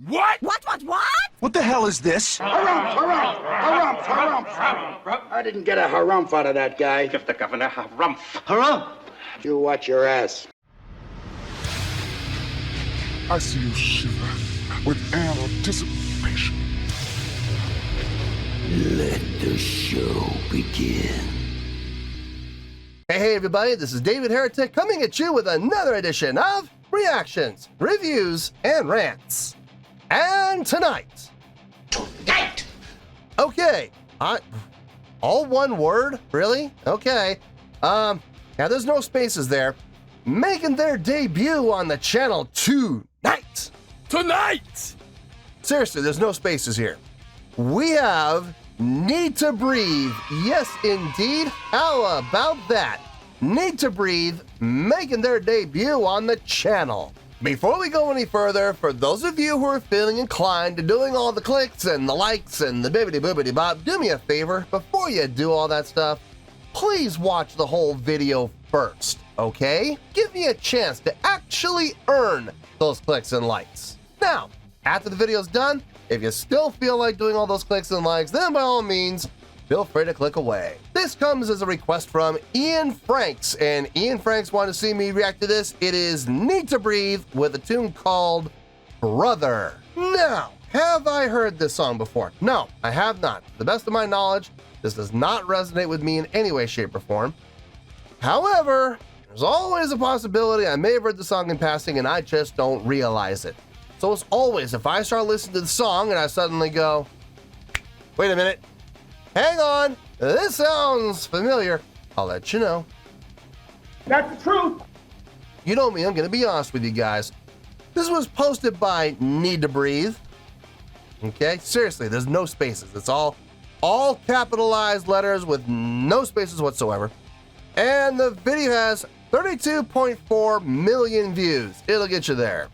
What? What? What the hell is this? Harumph. I didn't get a harumph out of that guy. Give the governor harumph. Harumph! You watch your ass. I see you shiver with anticipation. Let the show begin. Hey everybody, this is David Heretic coming at you with another edition of Reactions, Reviews, and Rants. And tonight. Okay, all one word? Really? Okay. Now there's no spaces there. Making their debut on the channel tonight. Seriously, there's no spaces here. We have Need to Breathe. Yes, indeed. How about that? Need to Breathe making their debut on the channel. Before we go any further, for those of you who are feeling inclined to doing all the clicks and the likes and the bibbity boobity bop, do me a favor. Before you do all that stuff, please watch the whole video first, okay? Give me a chance to actually earn those clicks and likes. Now, after the video's done, if you still feel like doing all those clicks and likes, then by all means, feel free to click away. This comes as a request from Ian Franks, and Ian Franks wanted to see me react to this. It is Need to Breathe with a tune called Brother. Now, have I heard this song before? No, I have not. To the best of my knowledge, this does not resonate with me in any way, shape, or form. However, there's always a possibility I may have heard the song in passing and I just don't realize it. So as always, if I start listening to the song and I suddenly go, wait a minute, hang on, this sounds familiar, I'll let you know. That's the truth. You know me, I'm gonna be honest with you guys. This was posted by Need to Breathe. Okay, seriously, there's no spaces. It's all capitalized letters with no spaces whatsoever. And the video has 32.4 million views. It'll get you there.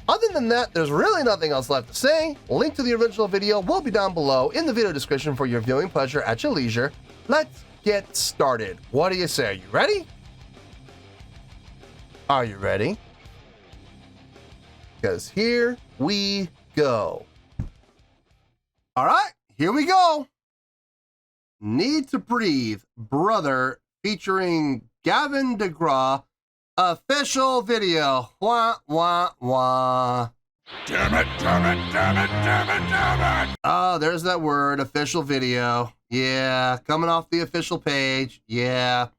Other than that, there's really nothing else left to say. Link to the original video will be down below in the video description for your viewing pleasure at your leisure. Let's get started. What do you say? Are you ready? Are you ready? Because here we go. All right, here we go. Need to Breathe, Brother, featuring Gavin DeGraw. Official video. Wah, wah, wah. Damn it. Oh, there's that word, official video. Yeah, coming off the official page. Yeah.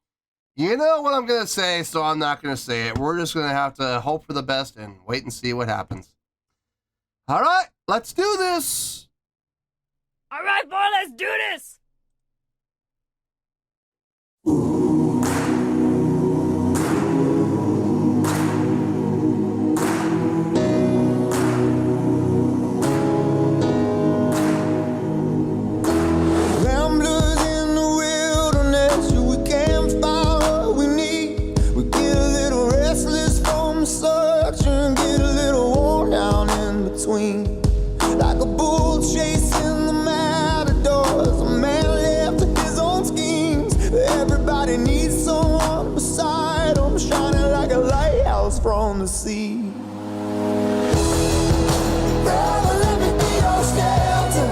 You know what I'm going to say, so I'm not going to say it. We're just going to have to hope for the best and wait and see what happens. All right, let's do this. All right, boy, let's do this. Like a bull chasing the matadors, a man left to his own schemes. Everybody needs someone beside him, shining like a lighthouse from the sea. Brother, let me be your shelter,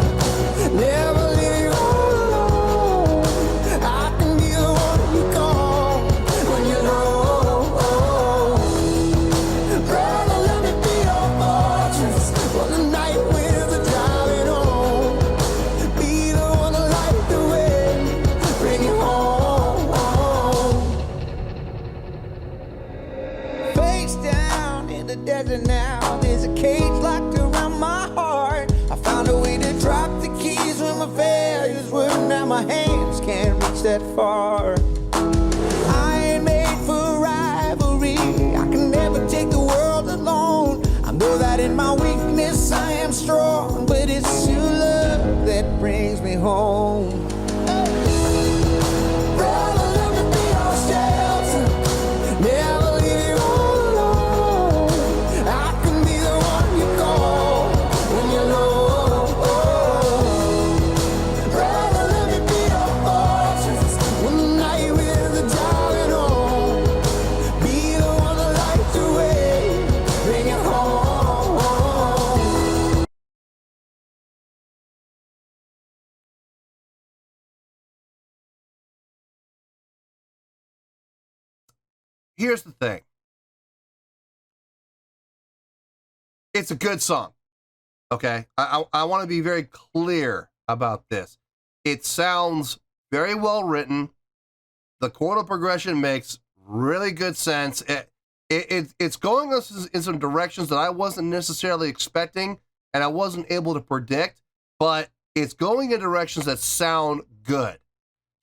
never leave you all alone. I can be the one you call when you're low. Brother, let me be your fortress for the night winds are driving home. Be the one to light the way, bring you home. Face down in the desert now, there's a cage locked around my heart. I found a way to drop the keys when my failures were. Now my hands can't reach that far. I ain't made for rivalry, I can never take the world alone. I know that in my weakness I am strong, but it's your love that brings me home. Brother, let me be your shelter, never leave you all alone. I can be the one you call when you're low. Brother, let me be your fortress when the night winds are driving home. Be the one to light the way, bring it home. here's the thing. It's a good song. Okay. I want to be very clear about this. It sounds very well written. The chordal progression makes really good sense. It's going us in some directions that I wasn't necessarily expecting and I wasn't able to predict, but it's going in directions that sound good.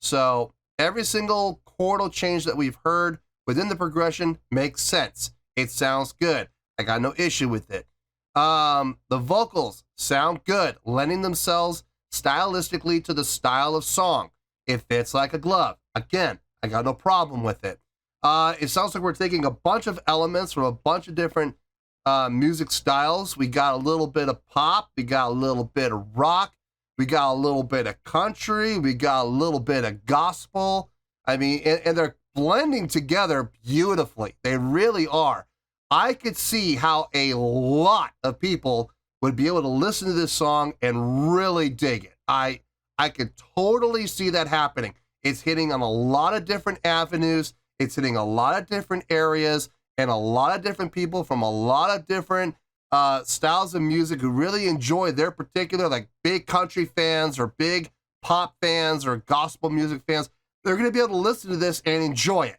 So every single chordal change that we've heard within the progression makes sense. It sounds good. I got no issue with it. The vocals sound good, lending themselves stylistically to the style of song. It fits like a glove. Again, I got no problem with it. It sounds like we're taking a bunch of elements from a bunch of different music styles. We got a little bit of pop. We got a little bit of rock. We got a little bit of country. We got a little bit of gospel. I mean, and they're blending together beautifully. They really are. I could see how a lot of people would be able to listen to this song and really dig it. I could totally see that happening. It's hitting on a lot of different avenues. It's hitting a lot of different areas and a lot of different people from a lot of different styles of music who really enjoy their particular, like big country fans or big pop fans or gospel music fans. They're going to be able to listen to this and enjoy it.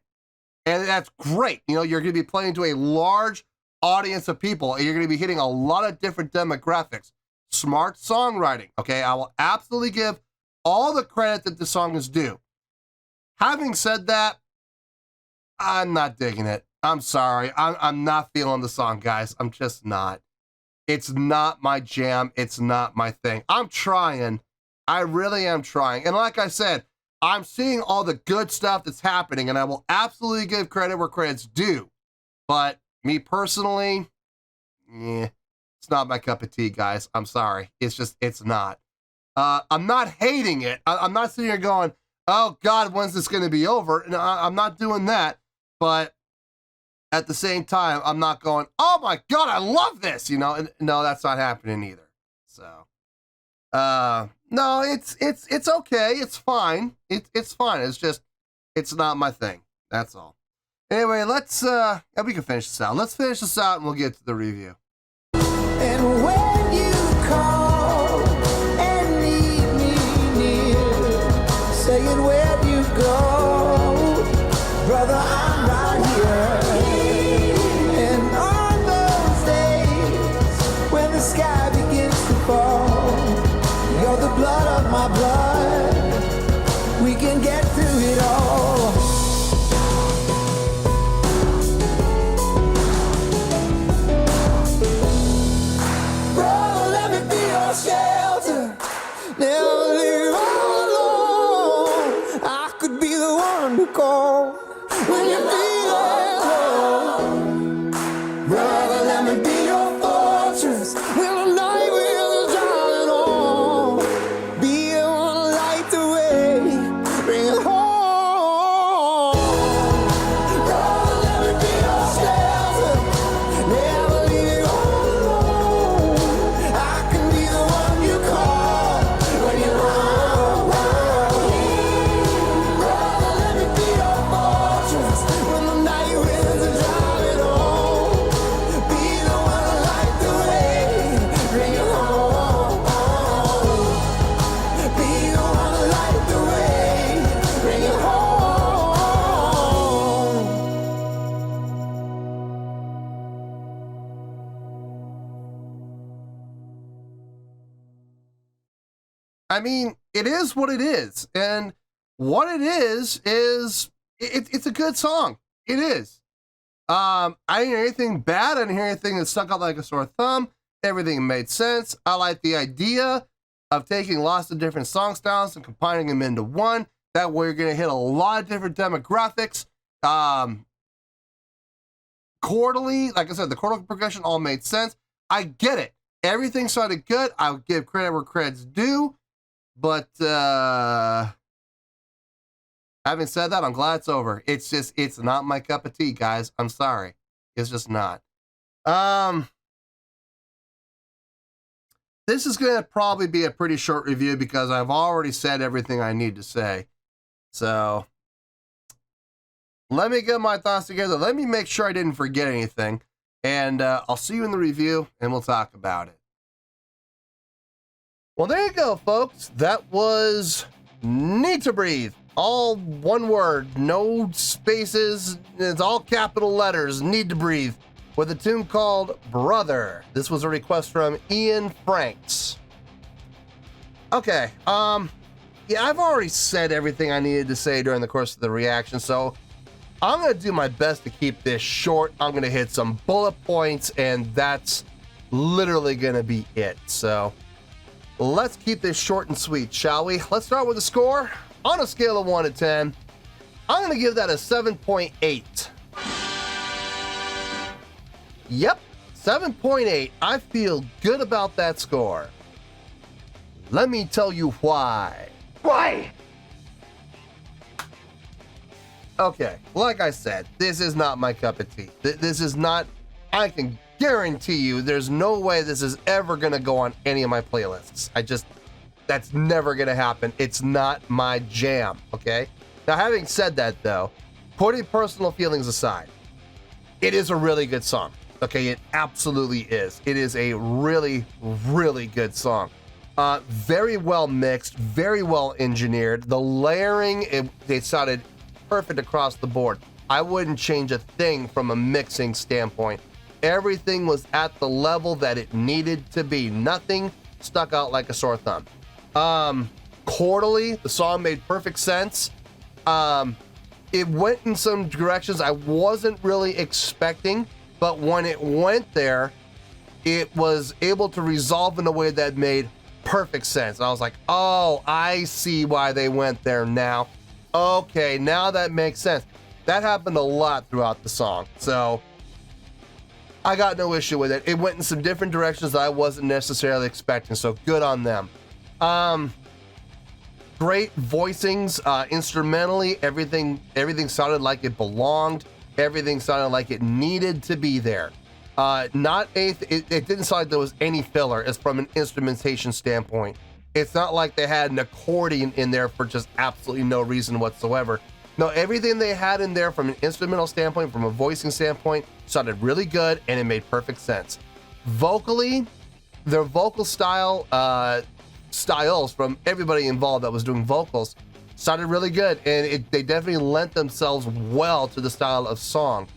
And that's great. You know, you're going to be playing to a large audience of people and you're going to be hitting a lot of different demographics. Smart songwriting. Okay. I will absolutely give all the credit that the song is due. Having said that, I'm not digging it. I'm sorry. I'm not feeling the song, guys. I'm just not. It's not my jam. It's not my thing. I'm trying. I really am trying. And like I said, I'm seeing all the good stuff that's happening, and I will absolutely give credit where credit's due. But me personally, it's not my cup of tea, guys. I'm sorry. It's not. I'm not hating it. I'm not sitting here going, oh, God, when's this going to be over? And I'm not doing that. But at the same time, I'm not going, oh, my God, I love this. You know, and no, that's not happening either. So, no, it's okay. It's fine. It's fine. It's just, it's not my thing. That's all. Anyway, let's, we can finish this out. Let's finish this out and we'll get to the review. And when you call and need me near, saying where you go, brother, I'm right here. And on those days when the sky begins to fall, you're the blood of my blood. We can get through it all. Brother, let me be your shelter. Never leave all alone. I could be the one to call when you feel low. Brother, let me be your fortress when the night winds are driving on. Be the one to light the way, bring it home. Brother, let me be your shelter. Never leave you all alone. I can be the one you call when you're wrong. Brother, let me be your fortress when the night winds are driving on. Be the one to light the way, bring it home. Be the one to light the way, bring it home. I mean, it is what it is. And what it is it's a good song. It is. I didn't hear anything bad. I didn't hear anything that stuck out like a sore thumb. Everything made sense. I like the idea of taking lots of different song styles and combining them into one. That way you're going to hit a lot of different demographics. Chordally, like I said, the chordal progression all made sense. I get it. Everything sounded good. I would give credit where credit's due. But having said that, I'm glad it's over. It's not my cup of tea, guys. I'm sorry. It's just not. This is going to probably be a pretty short review because I've already said everything I need to say. So Let me get my thoughts together. Let me make sure I didn't forget anything. And I'll see you in the review, and we'll talk about it. Well, there you go, folks. That was Need to Breathe. All one word, no spaces. It's all capital letters, Need to Breathe, with a tune called Brother. This was a request from Ian Franks. Okay, yeah, I've already said everything I needed to say during the course of the reaction, so I'm going to do my best to keep this short. I'm going to hit some bullet points, and that's literally going to be it. So let's keep this short and sweet, shall we? Let's start with the score. On a scale of 1 to 10, I'm going to give that a 7.8. Yep, 7.8. I feel good about that score. Let me tell you why. Why? Okay, like I said, this is not my cup of tea. This is not, I can guarantee you there's no way this is ever going to go on any of my playlists. That's never going to happen. It's not my jam, okay? Now, having said that, though, putting personal feelings aside, it is a really good song, okay? It absolutely is. It is a really, really good song. Very well mixed, very well engineered. The layering, it sounded perfect across the board. I wouldn't change a thing from a mixing standpoint. Everything was at the level that it needed to be. Nothing stuck out like a sore thumb. Chordally, the song made perfect sense. It went in some directions I wasn't really expecting, but when it went there, it was able to resolve in a way that made perfect sense. I was like, oh, I see why they went there now. Okay, now that makes sense. That happened a lot throughout the song, so I got no issue with it. It went in some different directions that I wasn't necessarily expecting, so good on them. Great voicings, instrumentally, everything sounded like it belonged. Everything sounded like it needed to be there. It didn't sound like there was any filler as from an instrumentation standpoint. It's not like they had an accordion in there for just absolutely no reason whatsoever. No, everything they had in there from an instrumental standpoint, from a voicing standpoint, sounded really good, and it made perfect sense. Vocally, their vocal styles from everybody involved that was doing vocals sounded really good, and they definitely lent themselves well to the style of song.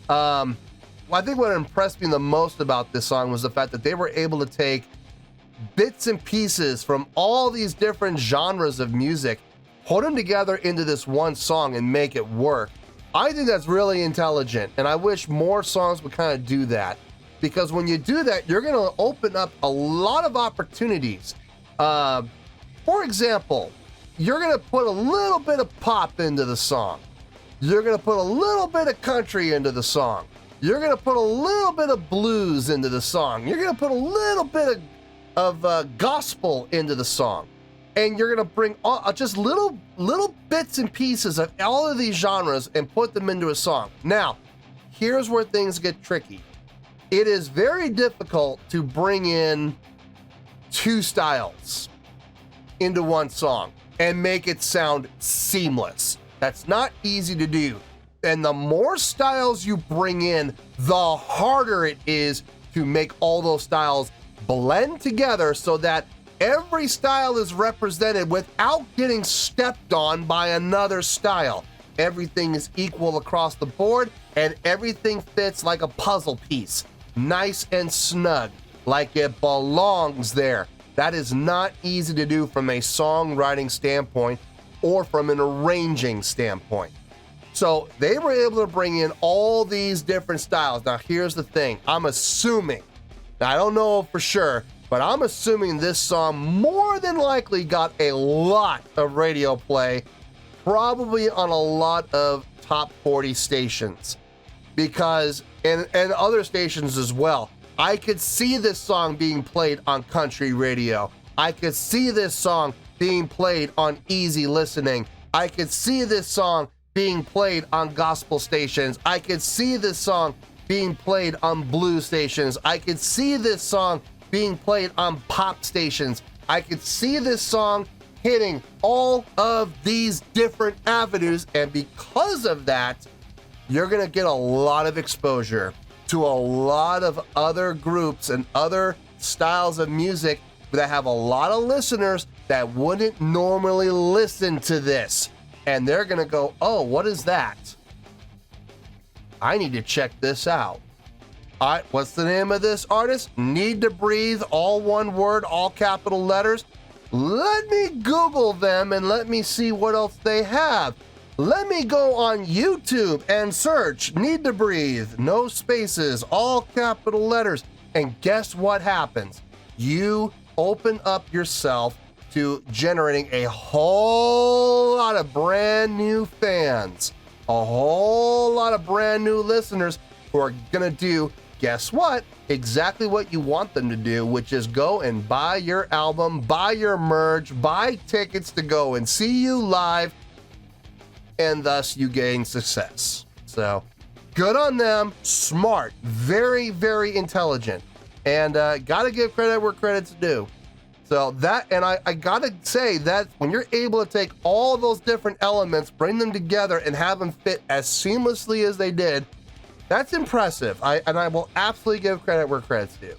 I think what impressed me the most about this song was the fact that they were able to take bits and pieces from all these different genres of music, put them together into this one song and make it work. I think that's really intelligent, and I wish more songs would kind of do that, because when you do that, you're going to open up a lot of opportunities. For example, you're going to put a little bit of pop into the song. You're going to put a little bit of country into the song. You're going to put a little bit of blues into the song. You're going to put a little bit of gospel into the song. And you're going to bring just little bits and pieces of all of these genres and put them into a song. Now, here's where things get tricky. It is very difficult to bring in two styles into one song and make it sound seamless. That's not easy to do. And the more styles you bring in, the harder it is to make all those styles blend together so that every style is represented without getting stepped on by another style. Everything is equal across the board, and everything fits like a puzzle piece. Nice and snug, like it belongs there. That is not easy to do from a songwriting standpoint or from an arranging standpoint. So they were able to bring in all these different styles. Now, here's the thing. I'm assuming, now I don't know for sure, but I'm assuming this song more than likely got a lot of radio play, probably on a lot of top 40 stations, because, and other stations as well. I could see this song being played on country radio. I could see this song being played on easy listening. I could see this song being played on gospel stations. I could see this song being played on blues stations. I could see this song being played on pop stations. I could see this song hitting all of these different avenues, and because of that, you're going to get a lot of exposure to a lot of other groups and other styles of music that have a lot of listeners that wouldn't normally listen to this. And they're going to go, oh, what is that? I need to check this out. All right, what's the name of this artist? Need to Breathe, all one word, all capital letters. Let me Google them and let me see what else they have. Let me go on YouTube and search Need to Breathe, no spaces, all capital letters. And guess what happens? You open up yourself to generating a whole lot of brand new fans, a whole lot of brand new listeners who are gonna do, guess what? Exactly what you want them to do, which is go and buy your album, buy your merch, buy tickets to go and see you live, and thus you gain success. So good on them, smart, very, very intelligent, and gotta give credit where credit's due. So that, and I gotta say that when you're able to take all those different elements, bring them together and have them fit as seamlessly as they did, that's impressive. I will absolutely give credit where credit's due.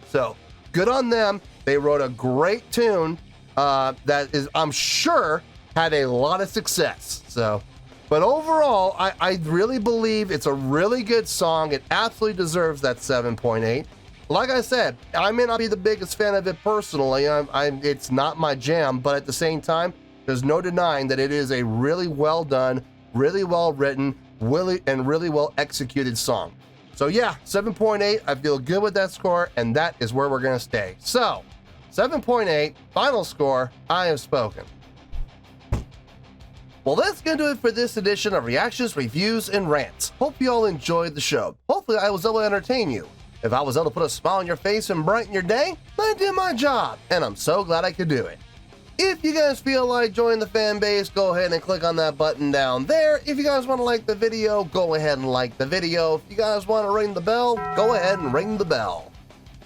So good on them. They wrote a great tune that is, I'm sure, had a lot of success. So, but overall, I really believe it's a really good song. It absolutely deserves that 7.8. Like I said, I may not be the biggest fan of it personally. It's not my jam, but at the same time, there's no denying that it is a really well done, really well written, really well executed song. So yeah, 7.8, I feel good with that score, and that is where we're gonna stay. So, 7.8, final score, I have spoken. Well, that's gonna do it for this edition of Reactions, Reviews, and Rants. Hope you all enjoyed the show. Hopefully I was able to entertain you. If I was able to put a smile on your face and brighten your day, I did my job, and I'm so glad I could do it. If you guys feel like joining the fan base, go ahead and click on that button down there. If you guys want to like the video, go ahead and like the video. If you guys want to ring the bell, go ahead and ring the bell.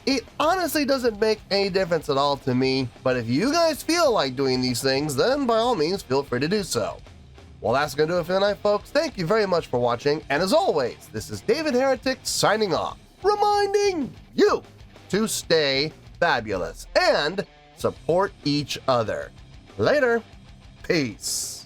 It honestly doesn't make any difference at all to me, but if you guys feel like doing these things, then by all means, feel free to do so. Well, that's going to do it for tonight, folks. Thank you very much for watching, and as always, this is David Heretic signing off, reminding you to stay fabulous and support each other. Later. Peace.